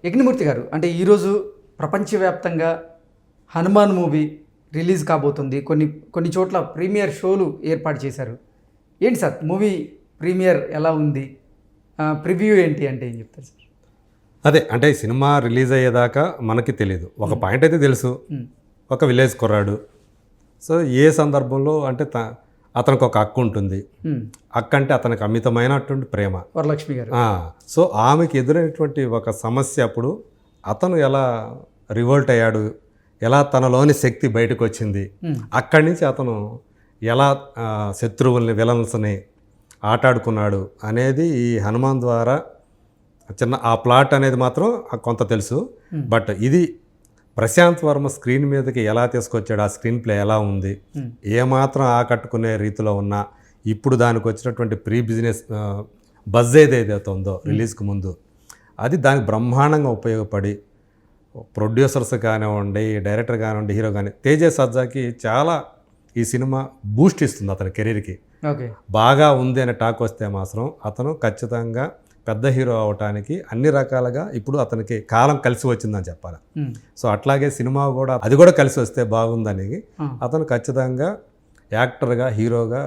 యజ్ఞమూర్తి గారు, అంటే ఈరోజు ప్రపంచవ్యాప్తంగా హనుమాన్ మూవీ రిలీజ్ కాబోతుంది. కొన్ని చోట్ల ప్రీమియర్ షోలు ఏర్పాటు చేశారు. ఏంటి సార్ మూవీ ప్రీమియర్ ఎలా ఉంది, ప్రివ్యూ ఏంటి అంటే ఏం చెప్తారు సార్? అదే అంటే సినిమా రిలీజ్ అయ్యేదాకా మనకి తెలియదు. ఒక పాయింట్ అయితే తెలుసు, ఒక విలేజ్ కుర్రాడు. సో ఏ సందర్భంలో అంటే అతనికి ఒక అక్క ఉంటుంది. అక్క అంటే అతనికి అమితమైనటువంటి ప్రేమ, వరలక్ష్మి గారు. సో ఆమెకి ఎదురైనటువంటి ఒక సమస్య అప్పుడు అతను ఎలా రివోల్ట్ అయ్యాడు, ఎలా తనలోని శక్తి బయటకు వచ్చింది, అక్కడి నుంచి అతను ఎలా శత్రువుల్ని విలన్స్ని ఆటాడుకున్నాడు అనేది ఈ హనుమాన్ ద్వారా చిన్న ఆ ప్లాట్ అనేది మాత్రం కొంత తెలుసు. బట్ ఇది ప్రశాంత్ వర్మ స్క్రీన్ మీదకి ఎలా తీసుకొచ్చాడు, ఆ స్క్రీన్ ప్లే ఎలా ఉంది, ఏమాత్రం ఆకట్టుకునే రీతిలో ఉన్నా ఇప్పుడు దానికి వచ్చినటువంటి ప్రీ బిజినెస్ బజ్ ఏదైతే ఉందో రిలీజ్కి ముందు అది దానికి బ్రహ్మాండంగా ఉపయోగపడి ప్రొడ్యూసర్స్ కానివ్వండి, డైరెక్టర్ కానివ్వండి, హీరో కానీ తేజ సజ్జాకి చాలా ఈ సినిమా బూస్ట్ ఇస్తుంది అతని కెరీర్కి. ఓకే, బాగా ఉంది అనే టాక్ వస్తే మాత్రం అతను ఖచ్చితంగా పెద్ద హీరో అవటానికి అన్ని రకాలుగా ఇప్పుడు అతనికి కాలం కలిసి వచ్చిందని చెప్పాలి. సో అట్లాగే సినిమా కూడా అది కూడా కలిసి వస్తే బాగుందని అతను ఖచ్చితంగా యాక్టర్గా, హీరోగా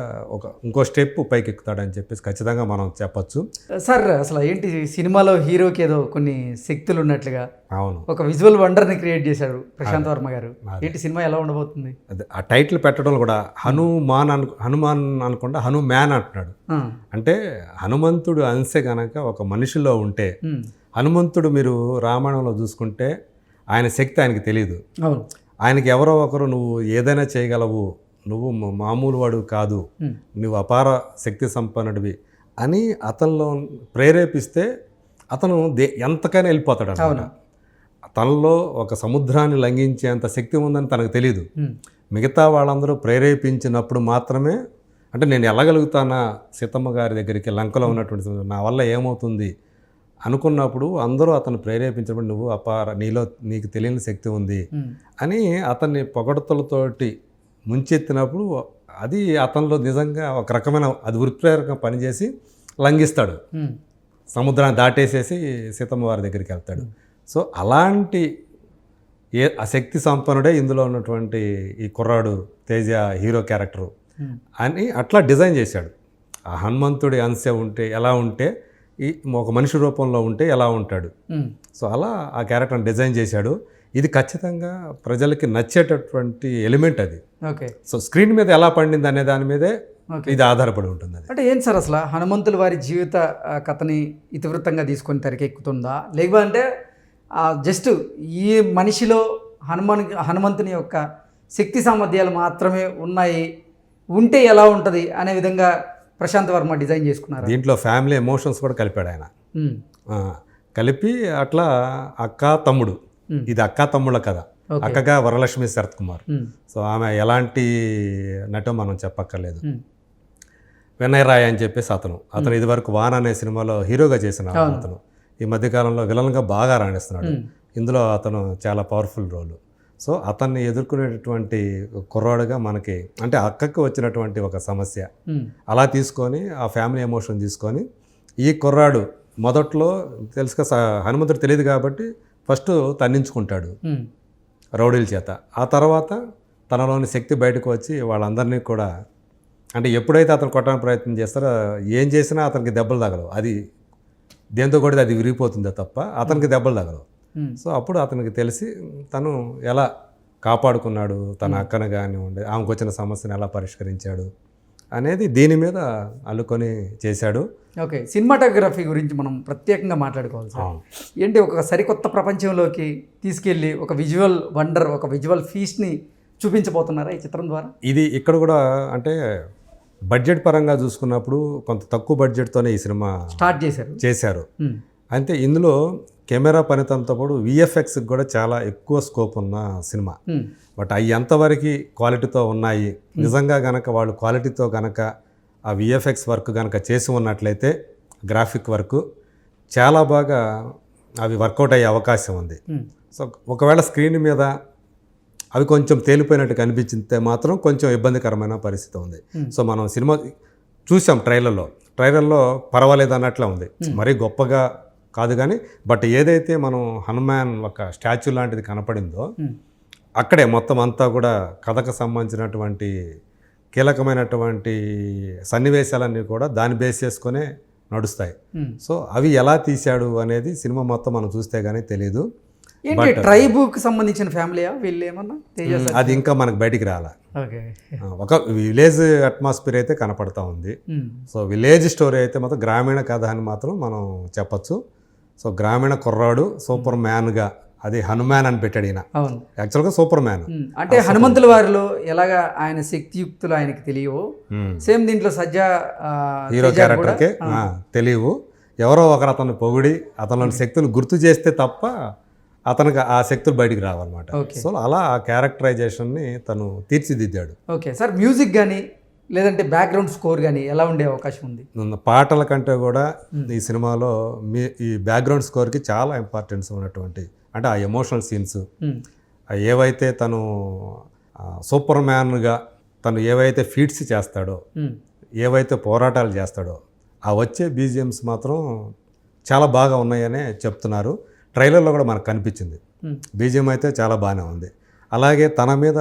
ఇంకో స్టెప్ పైకి ఎక్కుతాడని చెప్పేసి ఖచ్చితంగా మనం చెప్పచ్చు. సార్ అసలు ఏంటి సినిమాలో హీరోకి ఏదో కొన్ని శక్తులు ఉన్నట్లుగా అవును, ఒక విజువల్ వండర్ని క్రియేట్ చేశారు ప్రశాంత్ వర్మ గారు. ఏంటి సినిమా ఎలా ఉండబోతుంది? అదే ఆ టైటిల్ పెట్టడం కూడా హనుమాన్ అనకుండా హనుమాన్ అంటున్నాడు. అంటే హనుమంతుడు అంశే గనక ఒక మనిషిలో ఉంటే, హనుమంతుడు మీరు రామాయణంలో చూసుకుంటే ఆయన శక్తి ఆయనకి తెలియదు. ఆయనకి ఎవరో ఒకరు నువ్వు ఏదైనా చేయగలవు, నువ్వు మామూలు వాడు కాదు, నువ్వు అపార శక్తి సంపన్నుడివి అని అతనిలో ప్రేరేపిస్తే అతను ఎంతకైనా వెళ్ళిపోతాడు అన్నమాట. తనలో ఒక సముద్రాన్ని లంఘించేంత శక్తి ఉందని తనకు తెలియదు. మిగతా వాళ్ళందరూ ప్రేరేపించినప్పుడు మాత్రమే, అంటే నేను వెళ్ళగలుగుతానా సీతమ్మ గారి దగ్గరికి, లంకలో ఉన్నటువంటి నా వల్ల ఏమవుతుంది అనుకున్నప్పుడు అందరూ అతను ప్రేరేపించినప్పుడు నువ్వు నీకు తెలియని శక్తి ఉంది అని అతన్ని పొగడతలతోటి ముంచెత్తినప్పుడు అది అతనిలో నిజంగా ఒక రకమైన అది వృత్తిప్రేరకంగా పనిచేసి లంఘిస్తాడు, సముద్రాన్ని దాటేసేసి సీతమ్మ వారి దగ్గరికి వెళ్తాడు. సో అలాంటి ఆ శక్తి సంపన్నుడే ఇందులో ఉన్నటువంటి ఈ కుర్రాడు తేజ హీరో క్యారెక్టరు అని అట్లా డిజైన్ చేశాడు. ఆ హనుమంతుడి అంశ ఉంటే ఎలా ఉంటే, ఈ ఒక మనిషి రూపంలో ఉంటే ఎలా ఉంటాడు. సో అలా ఆ క్యారెక్టర్ని డిజైన్ చేశాడు. ఇది ఖచ్చితంగా ప్రజలకి నచ్చేటటువంటి ఎలిమెంట్ అది. ఓకే, సో స్క్రీన్ మీద ఎలా పండింది అనే దాని మీదే ఇది ఆధారపడి ఉంటుంది. అది అంటే ఏంటి సార్ అసలు హనుమంతుల వారి జీవిత కథని ఇతివృత్తంగా తీసుకొని తెరకెక్కుతుందా, లేకపోతే జస్ట్ ఈ మనిషిలో హనుమంతుని యొక్క శక్తి సామర్థ్యాలు మాత్రమే ఉన్నాయి, ఉంటే ఎలా ఉంటుంది అనే విధంగా ప్రశాంత్ వర్మ డిజైన్ చేసుకున్నారు? దీంట్లో ఫ్యామిలీ ఎమోషన్స్ కూడా కలిపాడు ఆయన. కలిపి అట్లా అక్క తమ్ముడు, ఇది అక్క తమ్ముళ్ళ కథ. అక్కగా వరలక్ష్మి శరత్ కుమార్. సో ఆమె ఎలాంటి నటో మనం చెప్పక్కర్లేదు. వినయ్ రాయ్ అని చెప్పేసి అతను ఇదివరకు వాన్ అనే సినిమాలో హీరోగా చేసిన అతను ఈ మధ్యకాలంలో విలన్గా బాగా రాణిస్తున్నాడు. ఇందులో అతను చాలా పవర్ఫుల్ రోల్. సో అతన్ని ఎదుర్కొనేటటువంటి కుర్రాడుగా మనకి, అంటే అక్కకి వచ్చినటువంటి ఒక సమస్య అలా తీసుకొని ఆ ఫ్యామిలీ ఎమోషన్ తీసుకొని ఈ కుర్రాడు మొదట్లో తెలుసుగా హనుమంతుడు తెలియదు కాబట్టి ఫస్ట్ తన్నించుకుంటాడు రౌడీల చేత. ఆ తర్వాత తనలోని శక్తి బయటకు వచ్చి వాళ్ళందరినీ కూడా, అంటే ఎప్పుడైతే అతను కొట్టడానికి ప్రయత్నం చేస్తారో ఏం చేసినా అతనికి దెబ్బలు తగలవు, అది దేంతో కొడితే అది విరిగిపోతుందే తప్ప అతనికి దెబ్బలు తగలవు. సో అప్పుడు అతనికి తెలిసి తను ఎలా కాపాడుకున్నాడు తన అక్కను కానివ్వండి, ఆమెకు వచ్చిన సమస్యను ఎలా పరిష్కరించాడు అనేది దీని మీద అల్లుకొని చేశాడు. ఓకే, సినిమాటోగ్రఫీ గురించి మనం ప్రత్యేకంగా మాట్లాడుకోవాలి సార్. ఏంటి ఒక సరికొత్త ప్రపంచంలోకి తీసుకెళ్ళి ఒక విజువల్ వండర్, ఒక విజువల్ ఫీస్ట్ని చూపించబోతున్నారా ఈ చిత్రం ద్వారా? ఇది ఇక్కడ కూడా అంటే బడ్జెట్ పరంగా చూసుకున్నప్పుడు కొంత తక్కువ బడ్జెట్తోనే ఈ సినిమా స్టార్ట్ చేశారు. అంటే ఇందులో కెమెరా పనితనంతో పాటు విఎఫ్ఎక్స్ కూడా చాలా ఎక్కువ స్కోప్ ఉన్న సినిమా. బట్ అవి ఎంతవరకు క్వాలిటీతో ఉన్నాయి, నిజంగా గనక వాళ్ళు క్వాలిటీతో గనక ఆ విఎఫ్ఎక్స్ వర్క్ కనుక చేసి ఉన్నట్లయితే గ్రాఫిక్ వర్క్ చాలా బాగా అవి వర్కౌట్ అయ్యే అవకాశం ఉంది. సో ఒకవేళ స్క్రీన్ మీద అవి కొంచెం తేలిపోయినట్టు కనిపించితే మాత్రం కొంచెం ఇబ్బందికరమైన పరిస్థితి ఉంది. సో మనం సినిమా చూసాం ట్రైలర్లో పర్వాలేదు అన్నట్లే ఉంది, మరీ గొప్పగా కాదు కానీ బట్ ఏదైతే మనం హనుమాన్ ఒక స్టాచ్యూ లాంటిది కనపడిందో అక్కడే మొత్తం అంతా కూడా కథకు సంబంధించినటువంటి కీలకమైనటువంటి సన్నివేశాలన్నీ కూడా దాన్ని బేస్ చేసుకునే నడుస్తాయి. సో అవి ఎలా తీశాడు అనేది సినిమా మొత్తం మనం చూస్తే కానీ తెలియదు. ఏంటి ట్రైబుకి సంబంధించిన ఫ్యామిలీయా వీళ్ళు ఏమన్నా? అది ఇంకా మనకు బయటికి రాలా. ఓకే, ఒక విలేజ్ అట్మాస్ఫియర్ అయితే కనపడతా ఉంది. సో విలేజ్ స్టోరీ అయితే మాత్రం గ్రామీణ కథ అని మాత్రం మనం చెప్పచ్చు. సో గ్రామీణ కుర్రాడు సూపర్ మ్యాన్గా, అది హనుమాన్ అని పెట్టాడు ఈయన. అవును, యాక్చువల్గా సూపర్ మ్యాన్. అంటే హనుమంతుల వారిలో ఎలాగా ఆయన శక్తియుక్తులు ఆయనకి తెలియవు, సేమ్ దీంట్లో సజ్జా హీరో క్యారెక్టర్కే తెలియవు. ఎవరో ఒకరు అతన్ని పొగిడి అతనిలోని శక్తులు గుర్తు చేస్తే తప్ప అతనికి ఆ శక్తులు బయటికి రావన్నమాట. సో అలా ఆ క్యారెక్టరైజేషన్ని తను తీర్చిదిద్దాడు. ఓకే సార్, మ్యూజిక్ కానీ లేదంటే బ్యాక్గ్రౌండ్ స్కోర్ కానీ ఎలా ఉండే అవకాశం ఉంది? పాటల కంటే కూడా ఈ సినిమాలో ఈ బ్యాక్గ్రౌండ్ స్కోర్కి చాలా ఇంపార్టెన్స్ ఉన్నటువంటి, అంటే ఆ ఎమోషనల్ సీన్స్ ఏవైతే తను సూపర్ మ్యాన్గా తను ఏవైతే ఫీట్స్ చేస్తాడో, ఏవైతే పోరాటాలు చేస్తాడో, ఆ వచ్చే బీజిఎమ్స్ మాత్రం చాలా బాగా ఉన్నాయనే చెప్తున్నారు. ట్రైలర్లో కూడా మనకు కనిపించింది. బీజిఎం అయితే చాలా బాగానే ఉంది. అలాగే తన మీద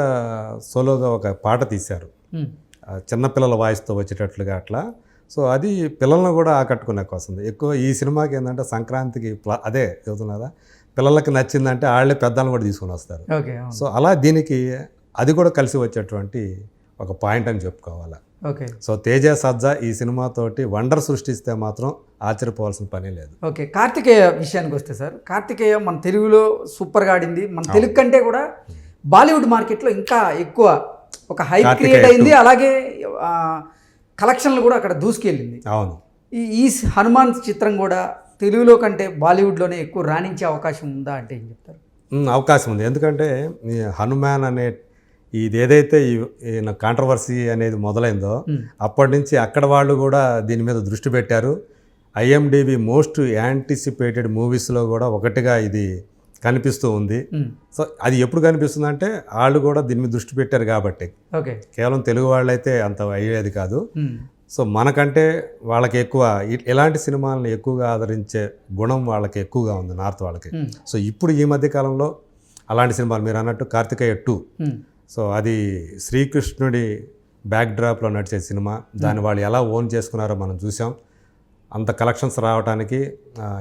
సోలోగా ఒక పాట తీశారు, చిన్నపిల్లల వాయిస్తో వచ్చేటట్లుగా అట్లా. సో అది పిల్లలను కూడా ఆకట్టుకునే కోసం ఎక్కువ. ఈ సినిమాకి ఏంటంటే సంక్రాంతికి అదే చెబుతున్నదా, పిల్లలకి నచ్చిందంటే వాళ్ళే పెద్దలను కూడా తీసుకొని వస్తారు. సో అలా దీనికి అది కూడా కలిసి వచ్చేటువంటి ఒక పాయింట్ అని చెప్పుకోవాలి. ఓకే, సో తేజ సజ్జా ఈ సినిమాతోటి వండర్ సృష్టిస్తే మాత్రం ఆశ్చర్యపోవాల్సిన పని లేదు. ఓకే, కార్తికేయ విషయానికి వస్తే సార్, కార్తికేయ మన తెలుగులో సూపర్గా ఆడింది. మన తెలుగు కంటే కూడా బాలీవుడ్ మార్కెట్లో ఇంకా ఎక్కువ ఒక హైప్ క్రియేట్ అయింది. అలాగే కలెక్షన్లు కూడా అక్కడ దూసుకెళ్ళింది. అవును, ఈ హనుమాన్ చిత్రం కూడా తెలుగులో కంటే బాలీవుడ్లోనే ఎక్కువ రాణించే అవకాశం ఉందా అంటే ఏం చెప్తారు? అవకాశం ఉంది. ఎందుకంటే ఈ హనుమాన్ అనే ఇది ఏదైతే కాంట్రవర్సీ అనేది మొదలైందో అప్పటి నుంచి అక్కడ వాళ్ళు కూడా దీని మీద దృష్టి పెట్టారు. ఐఎండిబి మోస్ట్ యాంటిసిపేటెడ్ మూవీస్లో కూడా ఒకటిగా ఇది కనిపిస్తూ ఉంది. సో అది ఎప్పుడు కనిపిస్తుంది అంటే వాళ్ళు కూడా దీని మీద దృష్టి పెట్టారు కాబట్టి. ఓకే, కేవలం తెలుగు వాళ్ళైతే అంత అయ్యేది కాదు. సో మనకంటే వాళ్ళకి ఎక్కువ ఇలాంటి సినిమాలను ఎక్కువగా ఆదరించే గుణం వాళ్ళకి ఎక్కువగా ఉంది, నార్త్ వాళ్ళకి. సో ఇప్పుడు ఈ మధ్య కాలంలో అలాంటి సినిమాలు మీరు అన్నట్టు కార్తికేయ 2, సో అది శ్రీకృష్ణుడి బ్యాక్ డ్రాప్లో నడిచే సినిమా. దాన్ని వాళ్ళు ఎలా ఓన్ చేసుకున్నారో మనం చూసాం. అంత కలెక్షన్స్ రావడానికి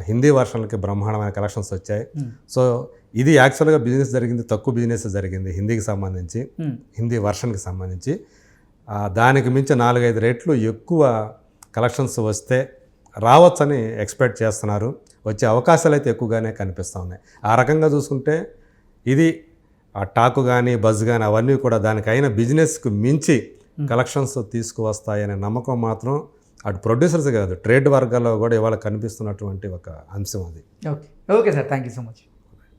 హిందీ వర్షన్లకి బ్రహ్మాండమైన కలెక్షన్స్ వచ్చాయి. సో ఇది యాక్చువల్గా బిజినెస్ జరిగింది, తక్కువ బిజినెస్ జరిగింది హిందీకి సంబంధించి, హిందీ వర్షన్కి సంబంధించి. దానికి మించి 4-5 రెట్లు ఎక్కువ కలెక్షన్స్ వస్తే రావచ్చని ఎక్స్పెక్ట్ చేస్తున్నారు. వచ్చే అవకాశాలు అయితే ఎక్కువగానే కనిపిస్తూ ఉన్నాయి. ఆ రకంగా చూసుకుంటే ఇది ఆ టాక్ కానీ బజ్ కానీ అవన్నీ కూడా దానికైన బిజినెస్కు మించి కలెక్షన్స్ తీసుకువస్తాయనే నమ్మకం మాత్రం అటు ప్రొడ్యూసర్స్ కాదు, ట్రేడ్ వర్గాల్లో కూడా ఇవాళ కనిపిస్తున్నటువంటి ఒక అంశం అది. Okay, okay sir, thank you so much.